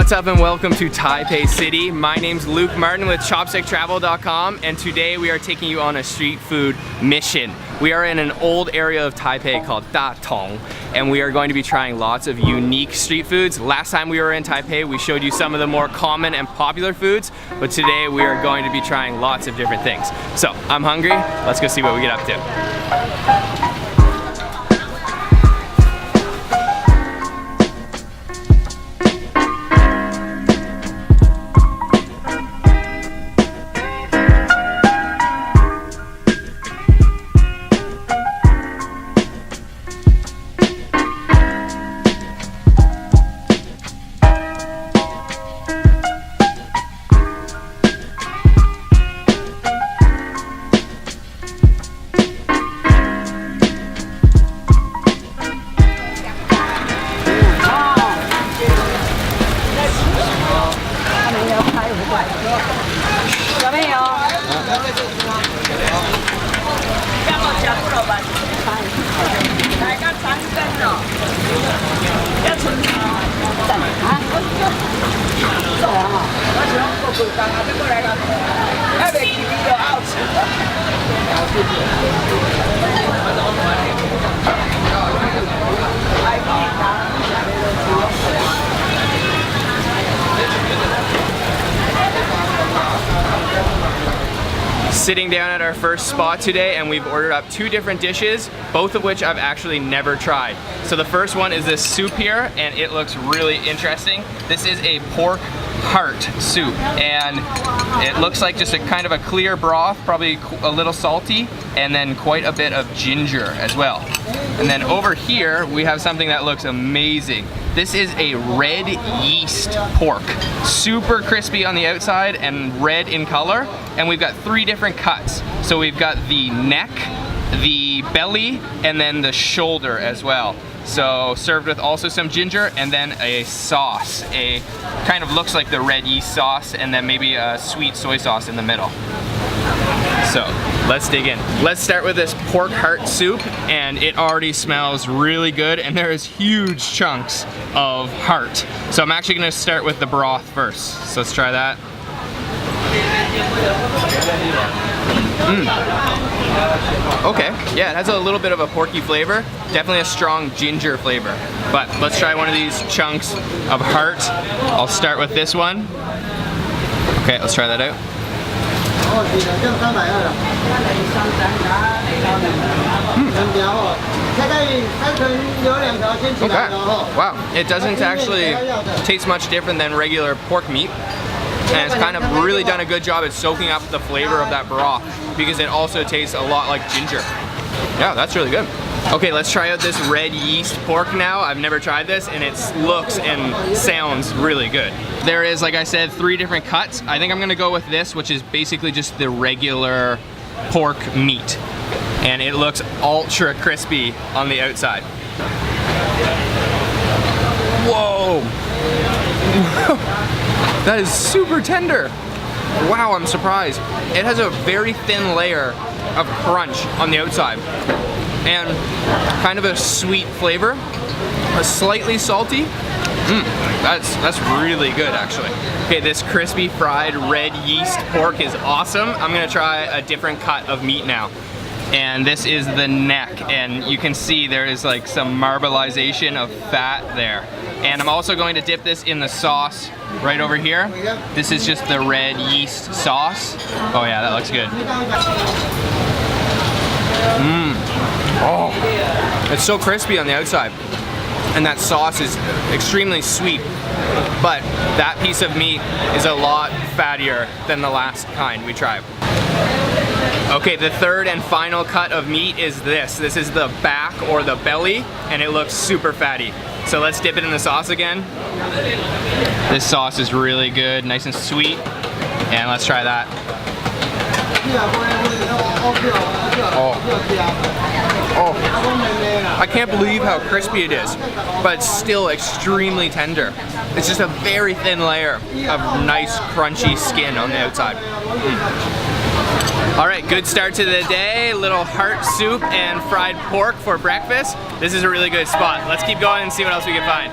What's up and welcome to Taipei City. My name's Luke Martin with ChopstickTravel.com, and today we are taking you on a street food mission. We are in an old area of Taipei called Datong, and we are going to be trying lots of unique street foods. Last time we were in Taipei, we showed you some of the more common and popular foods, but today we are going to be trying lots of different things. So, I'm hungry. Let's go see what we get up to. Sitting down at our first spot today, and we've ordered up two different dishes, both of which I've actually never tried. So the first one is this soup here, and it looks really interesting. This is a pork heart soup, and it looks like just a kind of a clear broth, probably a little salty, and then quite a bit of ginger as well. And then over here, we have something that looks amazing. This is a red yeast pork. Super crispy on the outside and red in color. And we've got three different cuts. So we've got the neck, the belly, and then the shoulder as well. So served with also some ginger and then a sauce. A kind of looks like the red yeast sauce and then maybe a sweet soy sauce in the middle. So let's dig in. Let's start with this pork heart soup, and it already smells really good, and there is huge chunks of heart. So I'm actually gonna start with the broth first. So let's try that. Okay, yeah, it has a little bit of a porky flavor. Definitely a strong ginger flavor. But let's try one of these chunks of heart. I'll start with this one. Okay, let's try that out. Okay. Wow, it doesn't actually taste much different than regular pork meat. And it's kind of really done a good job at soaking up the flavor of that broth, because it also tastes a lot like ginger. Yeah, that's really good. Okay, let's try out this red yeast pork now. I've never tried this, and it looks and sounds really good. There is, like I said, three different cuts. I think I'm gonna go with this, which is basically just the regular pork meat. And it looks ultra crispy on the outside. Whoa! That is super tender. Wow, I'm surprised. It has a very thin layer of crunch on the outside and kind of a sweet flavor, a slightly salty. That's really good actually. Okay, this crispy fried red yeast pork is awesome. I'm gonna try a different cut of meat now. And this is the neck, and you can see there is like some marbleization of fat there. And I'm also going to dip this in the sauce right over here. This is just the red yeast sauce. Oh yeah, that looks good. Oh, it's so crispy on the outside. And that sauce is extremely sweet. But that piece of meat is a lot fattier than the last kind we tried. Okay, the third and final cut of meat is this. This is the back or the belly, and it looks super fatty. So let's dip it in the sauce again. This sauce is really good, nice and sweet. And let's try that. Oh, I can't believe how crispy it is, but it's still extremely tender. It's just a very thin layer of nice crunchy skin on the outside. All right, good start to the day. Little heart soup and fried pork for breakfast. This is a really good spot. Let's keep going and see what else we can find.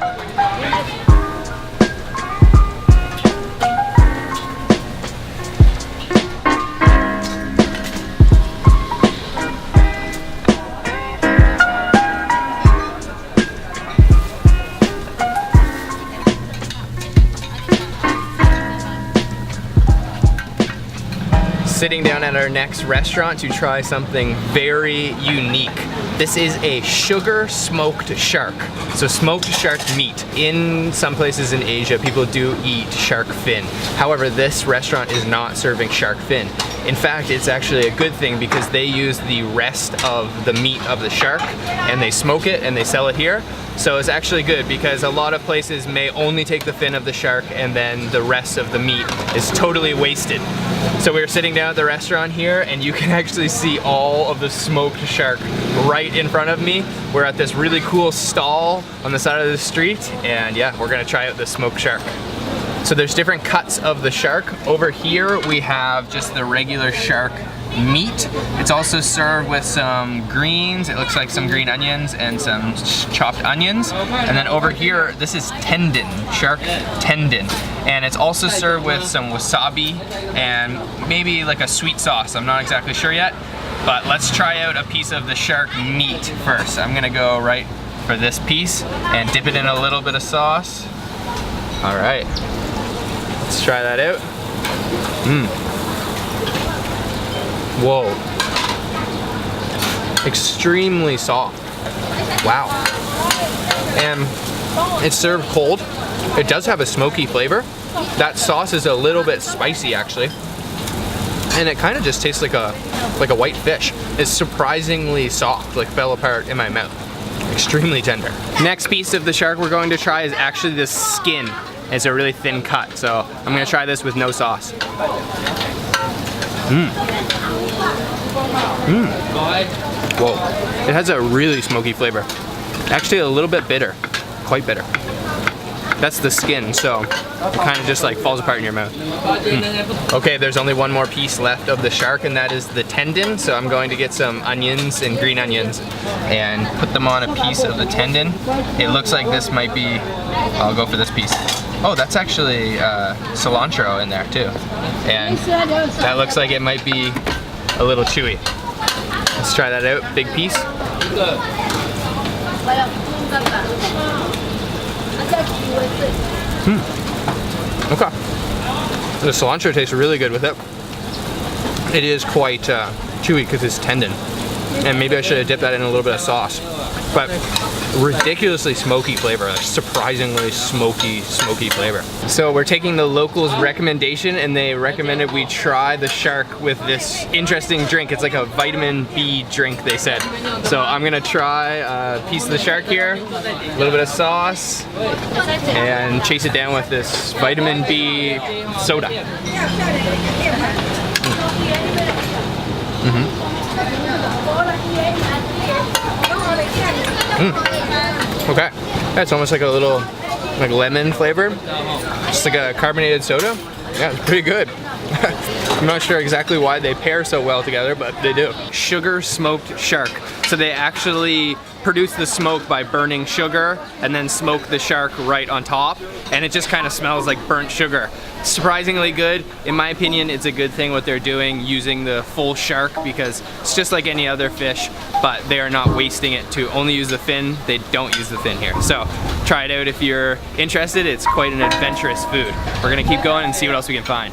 down at our next restaurant to try something very unique. This is a sugar smoked shark. So smoked shark meat. In some places in Asia, people do eat shark fin. However, this restaurant is not serving shark fin. In fact, it's actually a good thing because they use the rest of the meat of the shark and they smoke it and they sell it here. So it's actually good because a lot of places may only take the fin of the shark and then the rest of the meat is totally wasted. So we're sitting down at the restaurant here and you can actually see all of the smoked shark right in front of me. We're at this really cool stall on the side of the street and yeah, we're gonna try out the smoked shark. So there's different cuts of the shark. Over here we have just the regular shark meat. It's also served with some greens. It looks like some green onions and some chopped onions. And then over here, this is tendon, shark tendon. And it's also served with some wasabi and maybe like a sweet sauce. I'm not exactly sure yet, but let's try out a piece of the shark meat first. I'm gonna go right for this piece and dip it in a little bit of sauce. All right, let's try that out. Whoa. Extremely soft. Wow. And it's served cold. It does have a smoky flavor. That sauce is a little bit spicy actually. And it kind of just tastes like a white fish. It's surprisingly soft, like fell apart in my mouth. Extremely tender. Next piece of the shark we're going to try is actually the skin. It's a really thin cut, so I'm gonna try this with no sauce. Whoa. It has a really smoky flavor. Actually a little bit bitter, quite bitter. That's the skin, so it kind of just like falls apart in your mouth. Okay, there's only one more piece left of the shark and that is the tendon. So I'm going to get some onions and green onions and put them on a piece of the tendon. It looks like this might be, I'll go for this piece. Oh, that's actually cilantro in there too. And that looks like it might be a little chewy. Let's try that out, big piece. Okay. The cilantro tastes really good with it. It is quite chewy because it's tendon. And maybe I should have dipped that in a little bit of sauce. But ridiculously smoky flavor, like surprisingly smoky flavor. So we're taking the locals' recommendation and they recommended we try the shark with this interesting drink. It's like a vitamin B drink, they said. So I'm gonna try a piece of the shark here, a little bit of sauce, and chase it down with this vitamin B soda. Okay, that's almost like a little like lemon flavor, just like a carbonated soda. Yeah, it's pretty good. I'm not sure exactly why they pair so well together, but they do. Sugar smoked shark. So they actually produce the smoke by burning sugar and then smoke the shark right on top, and it just kind of smells like burnt sugar. Surprisingly good. In my opinion, it's a good thing what they're doing, using the full shark, because it's just like any other fish, but they are not wasting it to only use the fin. They don't use the fin here. So try it out if you're interested. It's quite an adventurous food. We're gonna keep going and see what else we can find.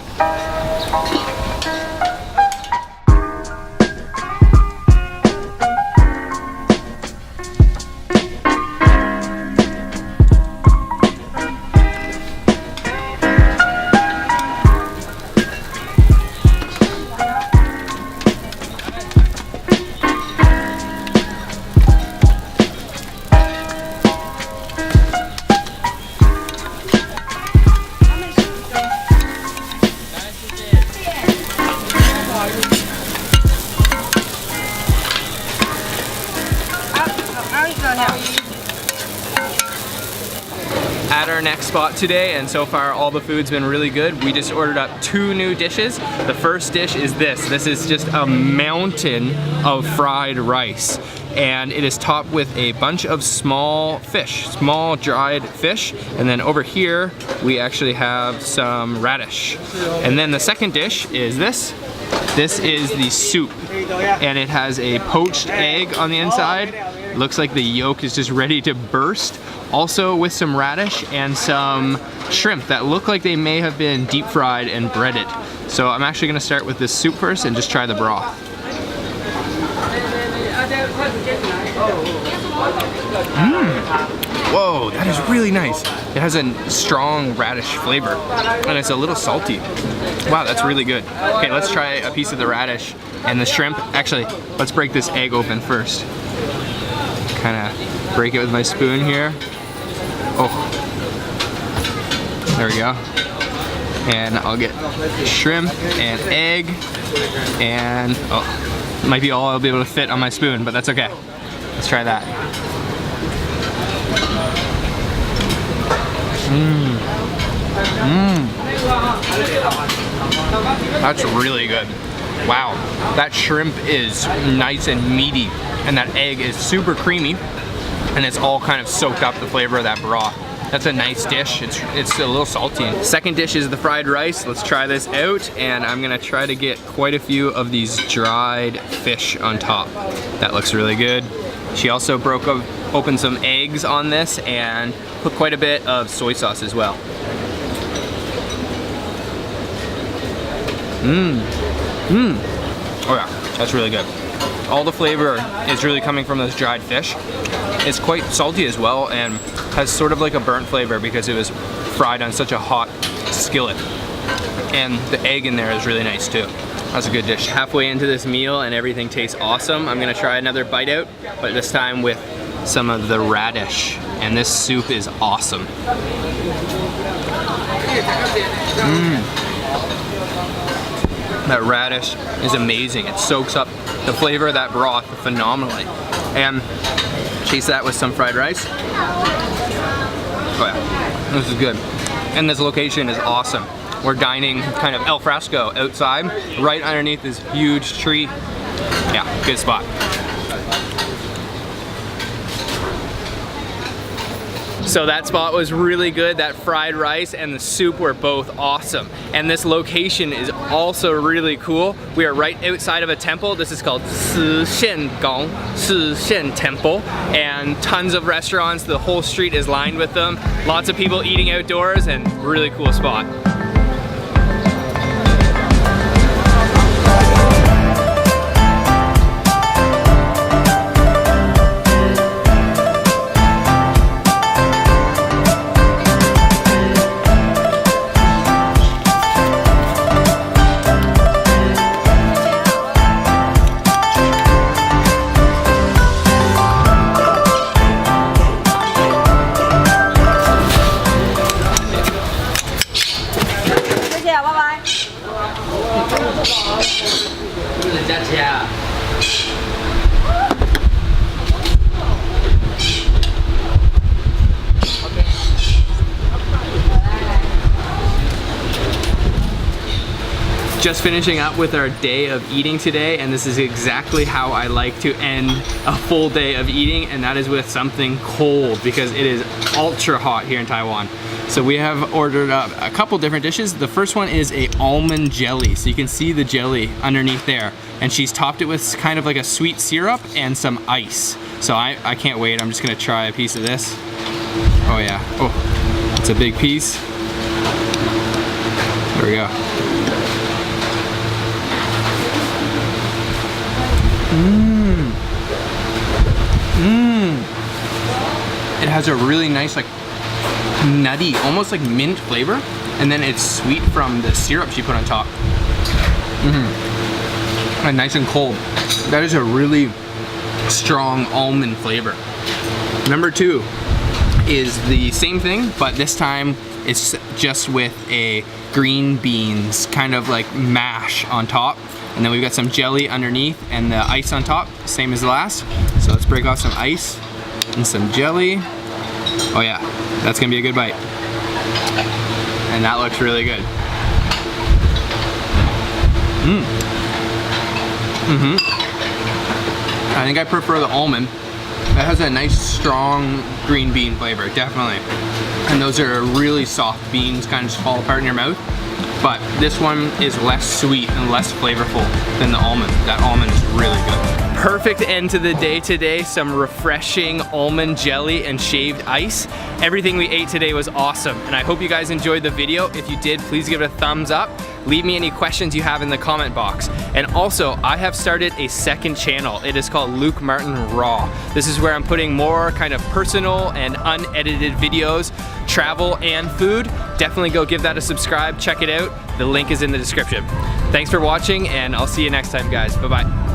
At our next spot today, and so far all the food's been really good. We just ordered up 2 new dishes. The first dish is this. This is just a mountain of fried rice, and it is topped with a bunch of small fish, small dried fish. And then over here we actually have some radish. And then the second dish is this. This is the soup, and it has a poached egg on the inside. Looks like the yolk is just ready to burst. Also with some radish and some shrimp that look like they may have been deep fried and breaded. So I'm actually gonna start with this soup first and just try the broth. Whoa, that is really nice. It has a strong radish flavor and it's a little salty. Wow, that's really good. Okay, let's try a piece of the radish and the shrimp. Actually, let's break this egg open first. Kind of break it with my spoon here. Oh, there we go. And I'll get shrimp and egg and, oh, might be all I'll be able to fit on my spoon, but that's okay. Let's try that. That's really good. Wow, that shrimp is nice and meaty, and that egg is super creamy, and it's all kind of soaked up the flavor of that broth. That's a nice dish. It's a little salty. Second dish is the fried rice. Let's try this out, and I'm gonna try to get quite a few of these dried fish on top. That looks really good. She also broke open some eggs on this and put quite a bit of soy sauce as well. Oh yeah, that's really good. All the flavor is really coming from those dried fish. It's quite salty as well and has sort of like a burnt flavor because it was fried on such a hot skillet. And the egg in there is really nice too. That's a good dish. Halfway into this meal and everything tastes awesome. I'm gonna try another bite out, but this time with some of the radish. And this soup is awesome. That radish is amazing. It soaks up the flavor of that broth phenomenally. And chase that with some fried rice. Oh yeah, this is good. And this location is awesome. We're dining kind of al fresco outside, right underneath this huge tree. Yeah, good spot. So that spot was really good. That fried rice and the soup were both awesome. And this location is also really cool. We are right outside of a temple. This is called Shen Temple. And tons of restaurants. The whole street is lined with them. Lots of people eating outdoors and really cool spot. Just finishing up with our day of eating today, and this is exactly how I like to end a full day of eating, and that is with something cold because it is ultra hot here in Taiwan. So we have ordered up a couple different dishes. The first one is a almond jelly. So you can see the jelly underneath there, and she's topped it with kind of like a sweet syrup and some ice. So I can't wait. I'm just gonna try a piece of this. Oh yeah, oh, it's a big piece. There we go. It has a really nice, like, nutty, almost like mint flavor, and then it's sweet from the syrup she put on top. And nice and cold. That is a really strong almond flavor. Number two is the same thing, but this time it's just with a green beans kind of like mash on top. And then we've got some jelly underneath and the ice on top, same as the last. So let's break off some ice and some jelly. Oh yeah, that's gonna be a good bite. And that looks really good. I think I prefer the almond. That has a nice strong green bean flavor, definitely. And those are really soft beans, kind of just fall apart in your mouth. but this one is less sweet and less flavorful than the almond. That almond is really good. Perfect end to the day today. Some refreshing almond jelly and shaved ice. Everything we ate today was awesome, and I hope you guys enjoyed the video. If you did, please give it a thumbs up. Leave me any questions you have in the comment box. And also, I have started a second channel. It is called Luke Martin Raw. This is where I'm putting more kind of personal and unedited videos, travel and food. Definitely go give that a subscribe, check it out. The link is in the description. Thanks for watching, and I'll see you next time, guys. Bye-bye.